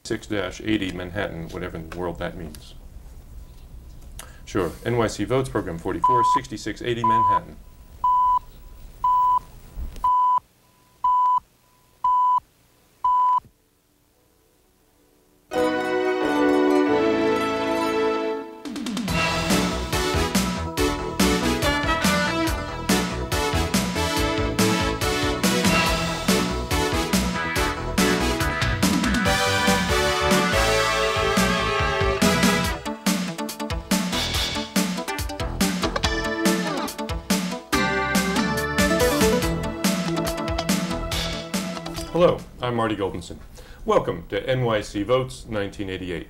66-80 Manhattan, whatever in the world that means. Sure, NYC Votes, program 44, 6680 Manhattan. Hello, I'm Marty Goldenson. Welcome to NYC Votes 1988.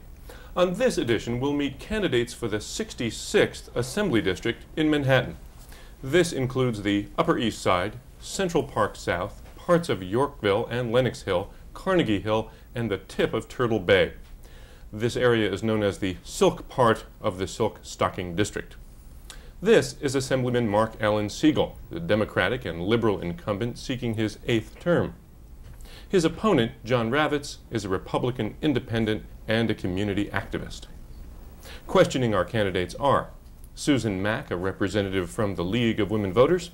On this edition, we'll meet candidates for the 66th Assembly District in Manhattan. This includes the Upper East Side, Central Park South, parts of Yorkville and Lenox Hill, Carnegie Hill, and the tip of Turtle Bay. This area is known as the Silk part of the Silk Stocking District. This is Assemblyman Mark Allen Siegel, the Democratic and liberal incumbent seeking his 8th term. His opponent, John Ravitz, is a Republican independent and a community activist. Questioning our candidates are Susan Mack, a representative from the League of Women Voters,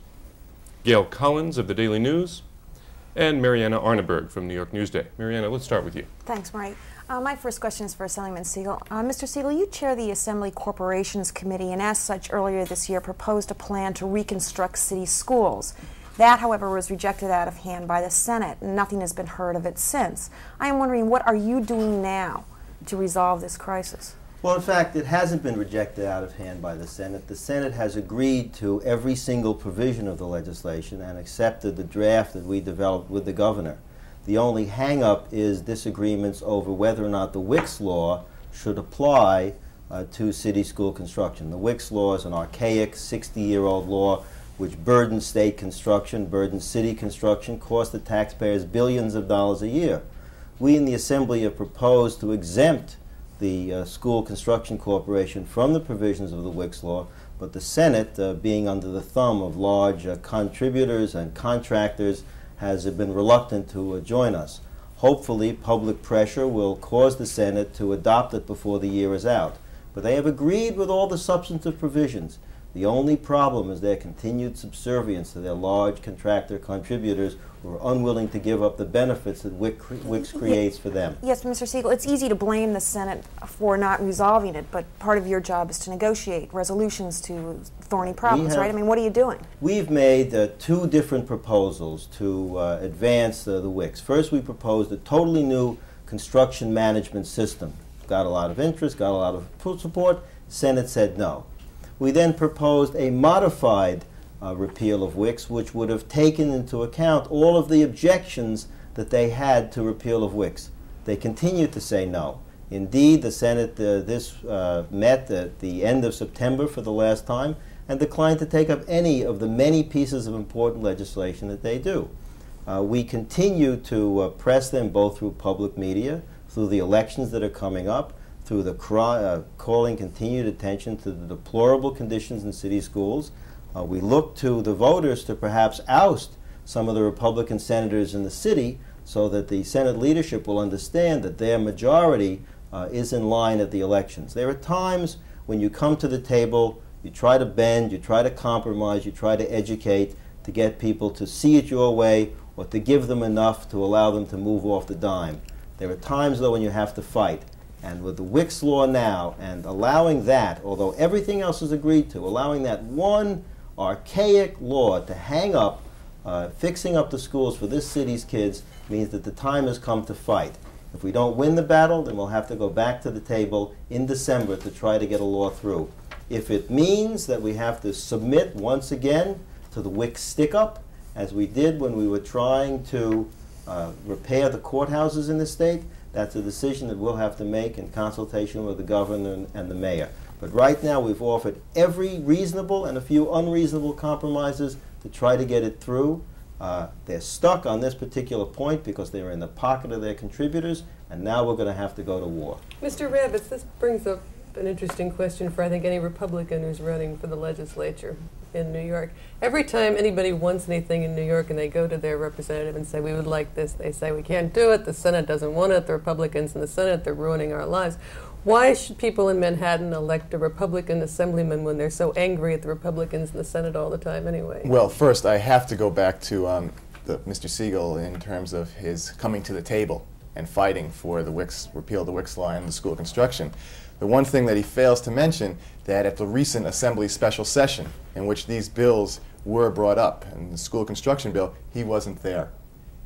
Gail Collins of the Daily News, and Mariana Arneberg from New York Newsday. Mariana, let's start with you. Thanks, Marty. My first question is for Assemblyman Siegel. Mr. Siegel, you chair the Assembly Corporations Committee and as such earlier this year proposed a plan to reconstruct city schools. That, however, was rejected out of hand by the Senate, and nothing has been heard of it since. I am wondering, what are you doing now to resolve this crisis? Well, in fact, it hasn't been rejected out of hand by the Senate. The Senate has agreed to every single provision of the legislation and accepted the draft that we developed with the governor. The only hang-up is disagreements over whether or not the Wicks law should apply to city school construction. The Wicks law is an archaic 60-year-old law which burdens state construction, burdens city construction, costs the taxpayers billions of dollars a year. We in the Assembly have proposed to exempt the School Construction Corporation from the provisions of the Wicks law, but the Senate, being under the thumb of large contributors and contractors, has been reluctant to join us. Hopefully, public pressure will cause the Senate to adopt it before the year is out. But they have agreed with all the substantive provisions. The only problem is their continued subservience to their large contractor contributors who are unwilling to give up the benefits that Wicks creates for them. Yes, Mr. Siegel, it's easy to blame the Senate for not resolving it, but part of your job is to negotiate resolutions to thorny problems, right? I mean, what are you doing? We've made two different proposals to advance the Wicks. First, we proposed a totally new construction management system. Got a lot of interest, got a lot of support. Senate said no. We then proposed a modified repeal of Wicks, which would have taken into account all of the objections that they had to repeal of Wicks. They continued to say no. Indeed, the Senate met at the end of September for the last time and declined to take up any of the many pieces of important legislation that they do. We continue to press them both through public media, through the elections that are coming up, through the calling continued attention to the deplorable conditions in city schools. We look to the voters to perhaps oust some of the Republican senators in the city so that the Senate leadership will understand that their majority is in line at the elections. There are times when you come to the table, you try to bend, you try to compromise, you try to educate to get people to see it your way or to give them enough to allow them to move off the dime. There are times, though, when you have to fight. And with the Wicks law now, and allowing that, although everything else is agreed to, allowing that one archaic law to hang up, fixing up the schools for this city's kids, means that the time has come to fight. If we don't win the battle, then we'll have to go back to the table in December to try to get a law through. If it means that we have to submit once again to the Wicks stick-up, as we did when we were trying to repair the courthouses in the state, that's a decision that we'll have to make in consultation with the governor and the mayor. But right now we've offered every reasonable and a few unreasonable compromises to try to get it through. They're stuck on this particular point because they're in the pocket of their contributors, and now we're going to have to go to war. Mr. Ravitz, this brings up an interesting question for, I think, any Republican who's running for the legislature in New York. Every time anybody wants anything in New York and they go to their representative and say, we would like this, they say, we can't do it, the Senate doesn't want it, the Republicans in the Senate, they're ruining our lives. Why should people in Manhattan elect a Republican assemblyman when they're so angry at the Republicans in the Senate all the time anyway? Well, first, I have to go back to Mr. Siegel in terms of his coming to the table and fighting for the repeal of the Wicks law and the school construction. The one thing that he fails to mention, that at the recent Assembly special session in which these bills were brought up, and the school construction bill, he wasn't there.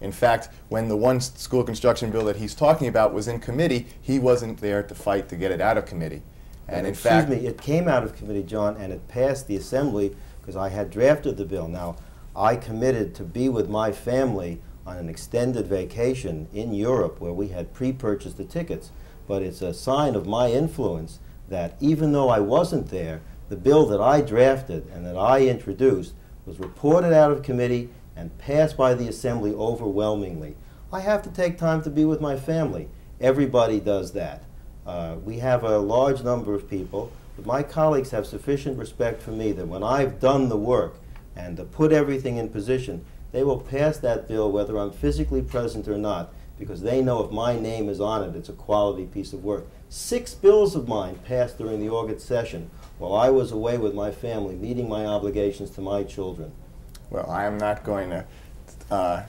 In fact, when the one school construction bill that he's talking about was in committee, he wasn't there to fight to get it out of committee. And in fact, excuse me, it came out of committee, John, and it passed the Assembly because I had drafted the bill. Now, I committed to be with my family on an extended vacation in Europe where we had pre-purchased the tickets. But it's a sign of my influence that even though I wasn't there, the bill that I drafted and that I introduced was reported out of committee and passed by the Assembly overwhelmingly. I have to take time to be with my family. Everybody does that. We have a large number of people, but my colleagues have sufficient respect for me that when I've done the work and to put everything in position, they will pass that bill whether I'm physically present or not, because they know if my name is on it, it's a quality piece of work. 6 bills of mine passed during the August session while I was away with my family, meeting my obligations to my children. well, I am not going to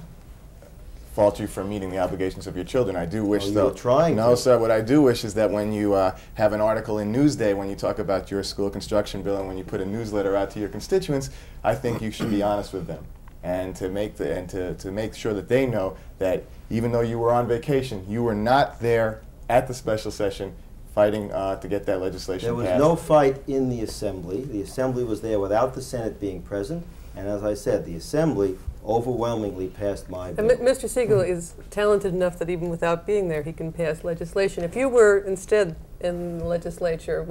fault you for meeting the obligations of your children. I do wish, though. You're trying No, to. sir. What I do wish is that when you have an article in Newsday when you talk about your school construction bill and when you put a newsletter out to your constituents, I think you should be honest with them and to make to make sure that they know that even though you were on vacation, you were not there at the special session fighting to get that legislation passed. There was no fight in the Assembly. The Assembly was there without the Senate being present. And as I said, the Assembly overwhelmingly passed my bill. And Mr. Siegel is talented enough that even without being there, he can pass legislation. If you were instead in the legislature,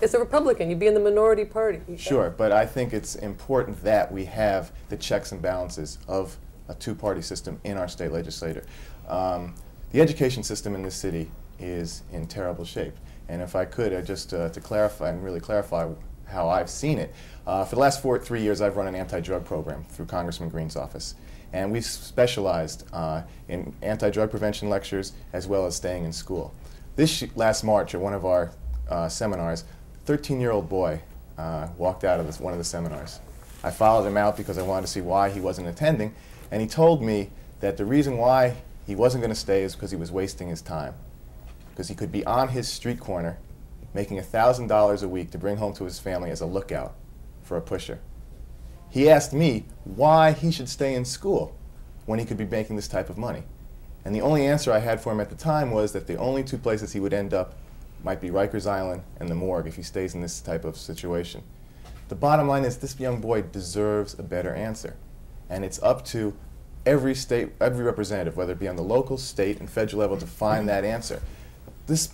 as a Republican, you'd be in the minority party. Sure, but I think it's important that we have the checks and balances of a two-party system in our state legislature. The education system in this city is in terrible shape. And if I could, just to clarify and really clarify how I've seen it, for the last 3 years I've run an anti-drug program through Congressman Green's office. And we've specialized in anti-drug prevention lectures as well as staying in school. Last March at one of our seminars, a 13-year-old boy walked out of one of the seminars. I followed him out because I wanted to see why he wasn't attending, and he told me that the reason why he wasn't going to stay is because he was wasting his time. Because he could be on his street corner making $1,000 a week to bring home to his family as a lookout for a pusher. He asked me why he should stay in school when he could be making this type of money. And the only answer I had for him at the time was that the only two places he would end up might be Rikers Island and the morgue if he stays in this type of situation. The bottom line is this young boy deserves a better answer. And it's up to every representative, whether it be on the local, state, and federal level, to find that answer. This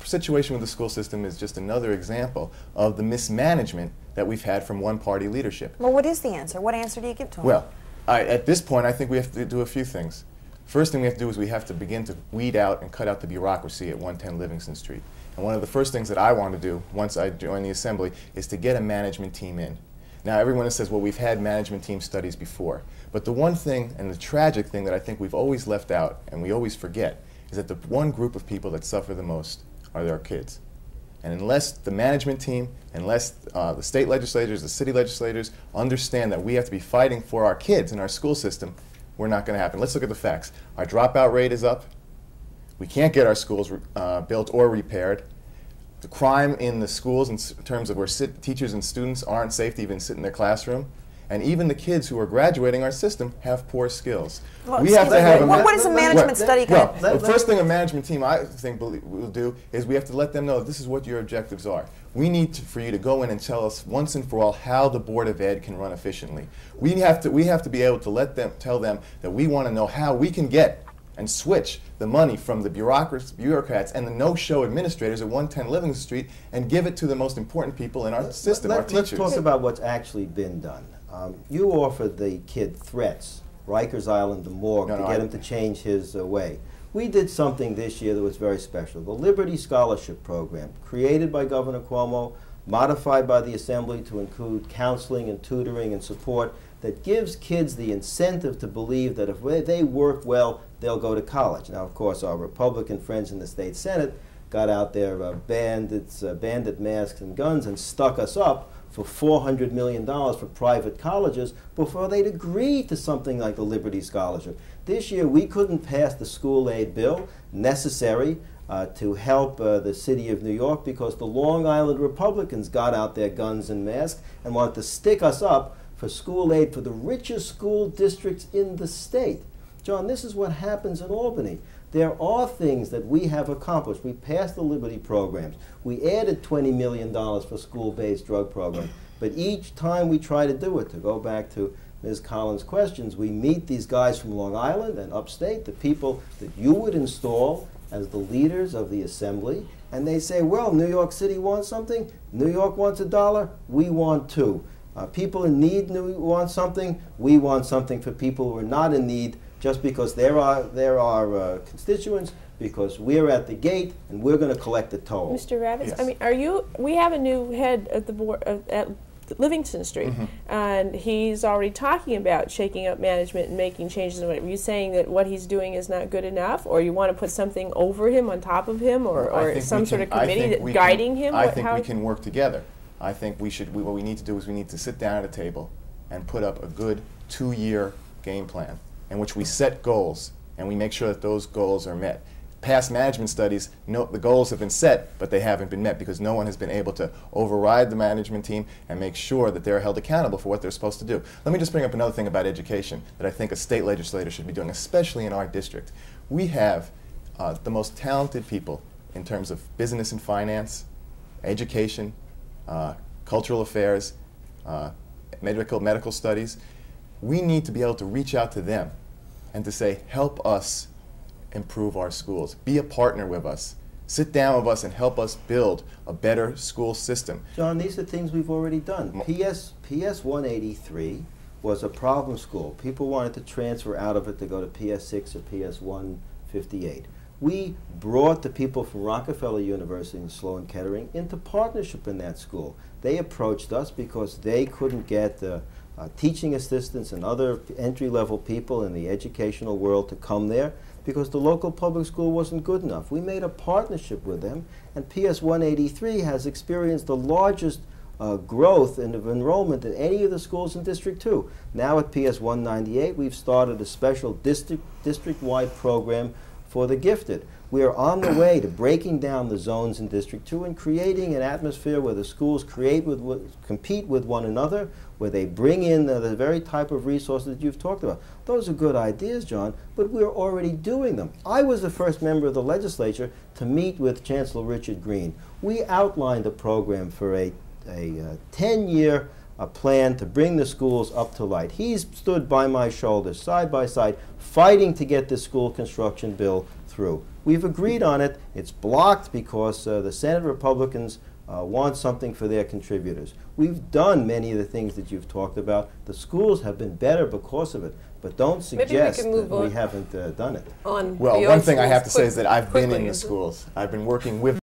situation with the school system is just another example of the mismanagement that we've had from one-party leadership. Well, what is the answer? What answer do you give to him? Well, at this point, I think we have to do a few things. First thing we have to do is we have to begin to weed out and cut out the bureaucracy at 110 Livingston Street. And one of the first things that I want to do once I join the Assembly is to get a management team in. Now, everyone says, well, we've had management team studies before. But the one thing, and the tragic thing that I think we've always left out, and we always forget, is that the one group of people that suffer the most are their kids. And unless the management team, unless the state legislators, the city legislators understand that we have to be fighting for our kids in our school system, we're not going to happen. Let's look at the facts. Our dropout rate is up. We can't get our schools built or repaired. The crime in the schools in terms of where teachers and students aren't safe to even sit in their classroom. And even the kids who are graduating our system have poor skills. Well, we have to have what is a management study going to Well, the first thing a management team, I think, will do is we have to let them know this is what your objectives are. We need for you to go in and tell us once and for all how the Board of Ed can run efficiently. We have to be able to tell them that we want to know how we can get and switch the money from the bureaucrats and the no-show administrators at 110 Livingston Street and give it to the most important people in our system, our teachers. Let's talk about what's actually been done. You offered the kid threats, Rikers Island, the morgue, to get him to change his way. We did something this year that was very special. The Liberty Scholarship Program, created by Governor Cuomo, modified by the Assembly to include counseling and tutoring and support, that gives kids the incentive to believe that if they work well, they'll go to college. Now, of course, our Republican friends in the state Senate got out their bandit masks and guns and stuck us up for $400 million for private colleges before they'd agreed to something like the Liberty Scholarship. This year, we couldn't pass the school aid bill necessary to help the city of New York because the Long Island Republicans got out their guns and masks and wanted to stick us up for school aid for the richest school districts in the state. John, this is what happens in Albany. There are things that we have accomplished. We passed the Liberty programs. We added $20 million for school-based drug programs. But each time we try to do it, to go back to Ms. Collins' questions, we meet these guys from Long Island and upstate, the people that you would install as the leaders of the Assembly, and they say, well, New York City wants something, New York wants $1, we want $2. People in need want something, we want something for people who are not in need, just because they're our constituents, because we're at the gate and we're going to collect the toll. Mr. Ravitz, Yes. I mean, we have a new head at the board at Livingston Street, and he's already talking about shaking up management and making changes. Are you saying that what he's doing is not good enough, or you want to put something over him, on top of him, or some sort of committee guiding him? I think we can work together. I think what we need to do is we need to sit down at a table and put up a good 2-year game plan in which we set goals and we make sure that those goals are met. Past management studies, the goals have been set, but they haven't been met because no one has been able to override the management team and make sure that they're held accountable for what they're supposed to do. Let me just bring up another thing about education that I think a state legislator should be doing, especially in our district. We have the most talented people in terms of business and finance, education, cultural affairs, medical studies. We need to be able to reach out to them and to say, help us improve our schools. Be a partner with us. Sit down with us and help us build a better school system. John, these are things we've already done. PS 183 was a problem school. People wanted to transfer out of it to go to PS 6 or PS 158. We brought the people from Rockefeller University and Sloan Kettering into partnership in that school. They approached us because they couldn't get teaching assistants and other entry-level people in the educational world to come there because the local public school wasn't good enough. We made a partnership with them, and PS 183 has experienced the largest growth in enrollment in any of the schools in District 2. Now at PS 198, we've started a special district-wide program for the gifted. We are on the way to breaking down the zones in District 2 and creating an atmosphere where the schools compete with one another, where they bring in the very type of resources that you've talked about. Those are good ideas, John, but we're already doing them. I was the first member of the legislature to meet with Chancellor Richard Green. We outlined a program for a 10-year plan to bring the schools up to light. He's stood by my shoulder, side by side, fighting to get this school construction bill through. We've agreed on it. It's blocked because the Senate Republicans want something for their contributors. We've done many of the things that you've talked about. The schools have been better because of it, but don't suggest that we haven't done it. Well, one thing I have to say is that I've been in the schools. I've been working with